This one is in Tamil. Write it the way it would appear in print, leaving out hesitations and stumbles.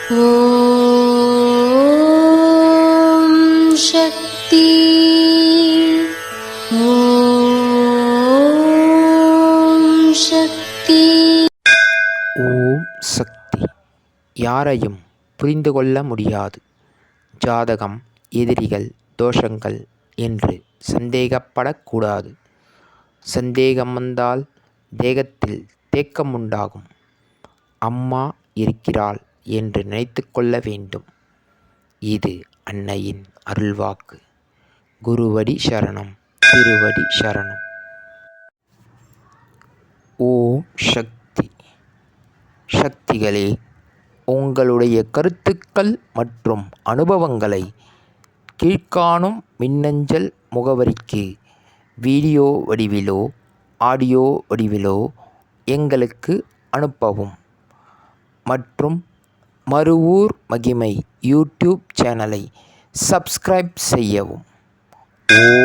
ஓம் சக்தி. ஓம் சக்தி. ஓம் சக்தி. யாரையும் புரிந்து கொள்ள முடியாது. ஜாதகம், எதிரிகள், தோஷங்கள் என்று சந்தேகப்படக்கூடாது. சந்தேகம் வந்தால் தேகத்தில் தேக்கம் உண்டாகும். அம்மா இருக்கிறாள் என்று நினைத்து கொள்ள வேண்டும். இது அன்னையின் அருள்வாக்கு. குருவடி சரணம், திருவடி சரணம். ஓம் சக்தி. சக்திகளே, உங்களுடைய கருத்துக்கள் மற்றும் அனுபவங்களை கீழ்காணும் மின்னஞ்சல் முகவரிக்கு வீடியோ வடிவிலோ ஆடியோ வடிவிலோ எங்களுக்கு அனுப்பவும். மற்றும் மறுவூர் மகிமை யூடியூப் சேனலை சப்ஸ்கிரைப் செய்யவும். ஓம்